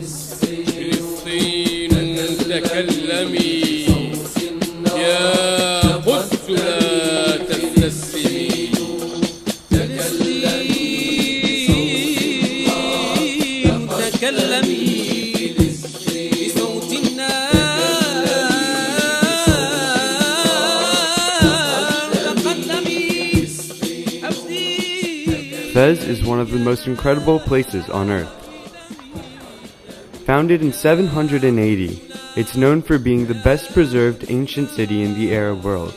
فلسطين تكلمي يا قدس لا تبتسمي فلسطين تكلمي بصوت النار تقدمي. Fez is one of the most incredible places on earth. Founded in 780, it's known for being the best preserved ancient city in the Arab world.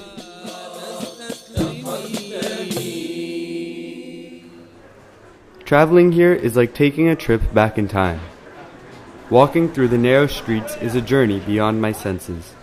Traveling here is like taking a trip back in time. Walking through the narrow streets is a journey beyond my senses.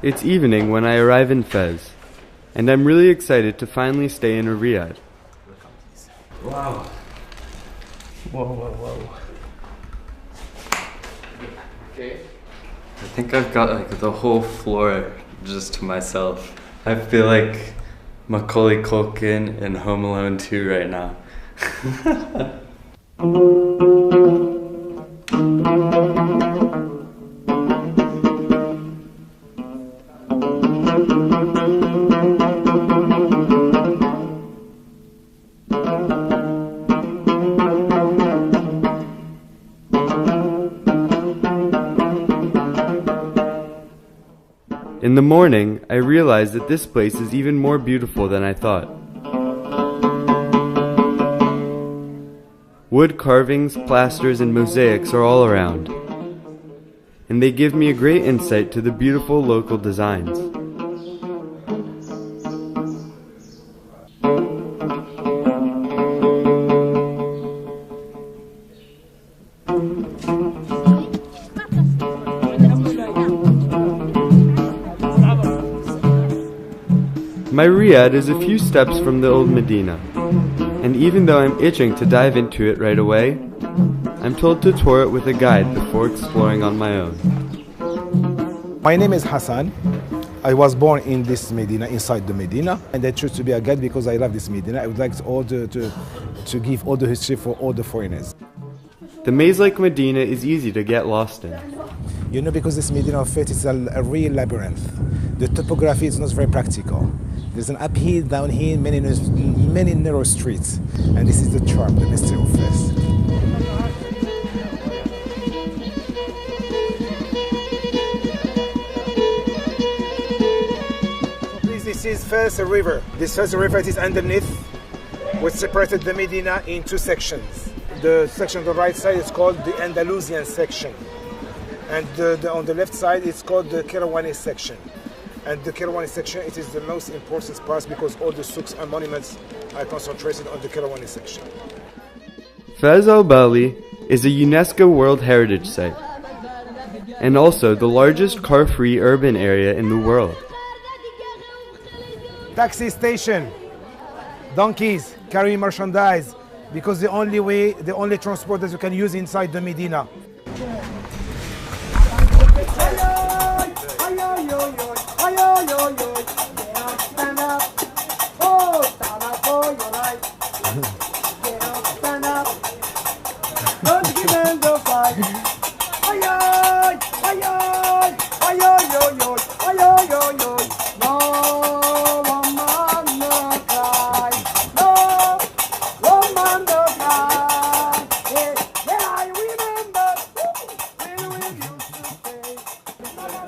It's evening when I arrive in Fez, and I'm really excited to finally stay in a riad. Wow. Whoa. Okay. I think I've got like the whole floor just to myself. I feel like Macaulay Culkin in Home Alone 2 right now. In the morning, I realized that this place is even more beautiful than I thought. Wood carvings, plasters, and mosaics are all around, and they give me a great insight to the beautiful local designs. My riad is a few steps from the old Medina, and even though I'm itching to dive into it right away, I'm told to tour it with a guide before exploring on my own. My name is Hassan. I was born in this Medina, inside the Medina, and I chose to be a guide because I love this Medina. I would like to give all the history for all the foreigners. The maze like Medina is easy to get lost in. You know, because this Medina of Fate is a real labyrinth. The topography is not very practical. There's an uphill, downhill, many narrow streets, and this is the charm, the mystery of Fez. This is Fez River. This Fez River is underneath, which separated the Medina in two sections. The section on the right side is called the Andalusian section, and on the left side it's called the Kirawani section. And the Kirawani section, it is the most important part because all the souks and monuments are concentrated on the Kirawani section. Fez al-Bali is a UNESCO World Heritage Site, and also the largest car-free urban area in the world. Taxi station, donkeys carrying merchandise, because the only transport that you can use inside the Medina.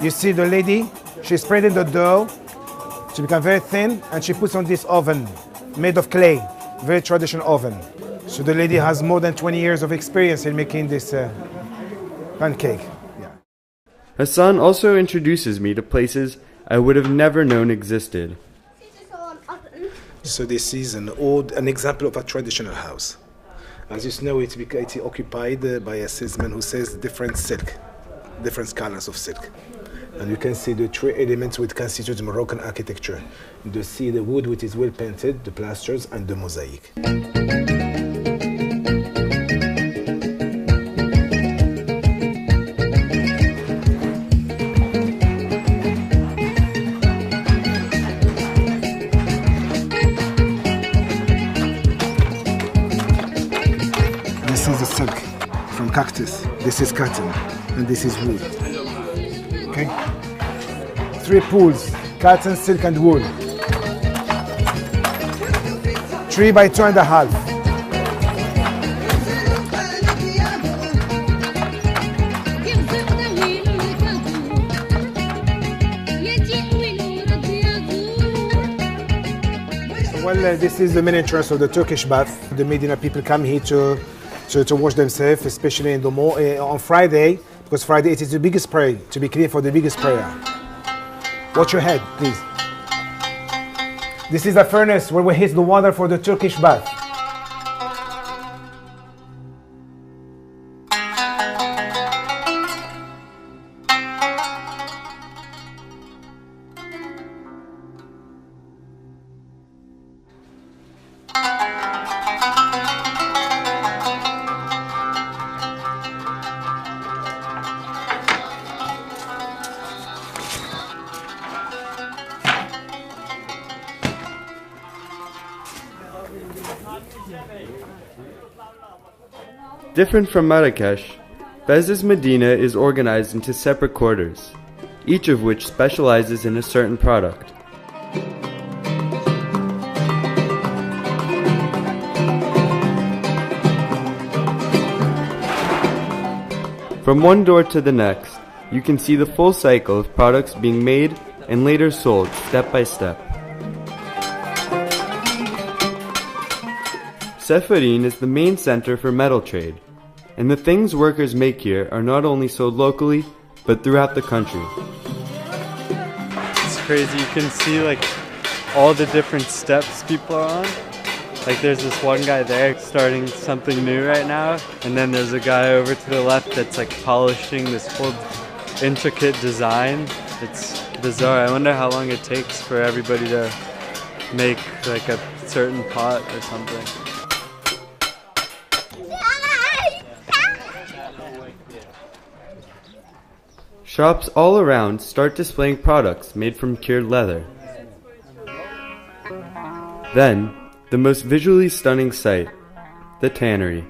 You see the lady, she's spreading the dough, she becomes very thin, and she puts on this oven made of clay, very traditional oven. So the lady has more than 20 years of experience in making this pancake. Yeah. Hassan also introduces me to places I would have never known existed. So this is an example of a traditional house. As you know, it's occupied by a salesman who sells different silk different colors of silk. And you can see the three elements which constitute Moroccan architecture. You see the wood which is well painted, the plasters, and the mosaic. This is the silk from cactus. This is cotton, and this is wool. Okay? 3 pools, cotton, silk, and wool. 3 by 2.5. Well, this is the main entrance of the Turkish bath. The Medina people come here to wash themselves, especially in the on Friday, because Friday it is the biggest prayer, to be clean for the biggest prayer. Watch your head, please. This is the furnace where we heat the water for the Turkish bath. Different from Marrakesh, Bez's Medina is organized into separate quarters, each of which specializes in a certain product. From one door to the next, you can see the full cycle of products being made and later sold step by step. Seferin is the main center for metal trade, and the things workers make here are not only sold locally, but throughout the country. It's crazy, you can see like all the different steps people are on. Like there's this one guy there starting something new right now, and then there's a guy over to the left that's like polishing this whole intricate design. It's bizarre. I wonder how long it takes for everybody to make like a certain pot or something. Shops all around start displaying products made from cured leather. Then, the most visually stunning sight, the tannery.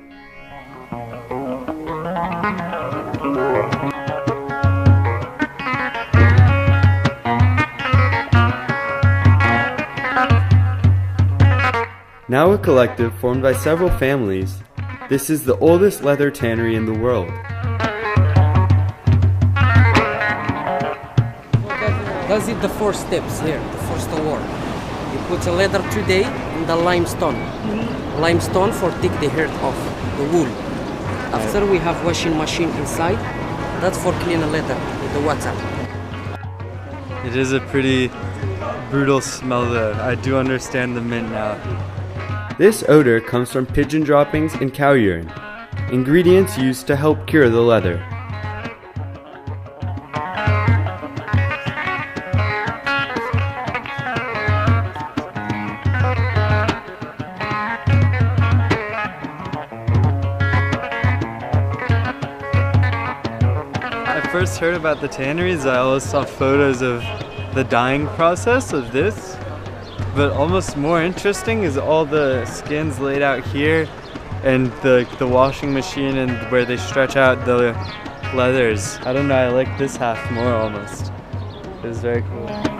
Now a collective formed by several families, this is the oldest leather tannery in the world. Does it the 4 steps here, the first award. You put a leather today in the limestone. Limestone for take the hair off, the wool. After we have washing machine inside, that's for clean the leather with the water. It is a pretty brutal smell though. I do understand the mint now. This odor comes from pigeon droppings and cow urine, ingredients used to help cure the leather. I first heard about the tanneries, I always saw photos of the dyeing process of this, but almost more interesting is all the skins laid out here and the washing machine and where they stretch out the leathers. I don't know, I like this half more almost. It was very cool.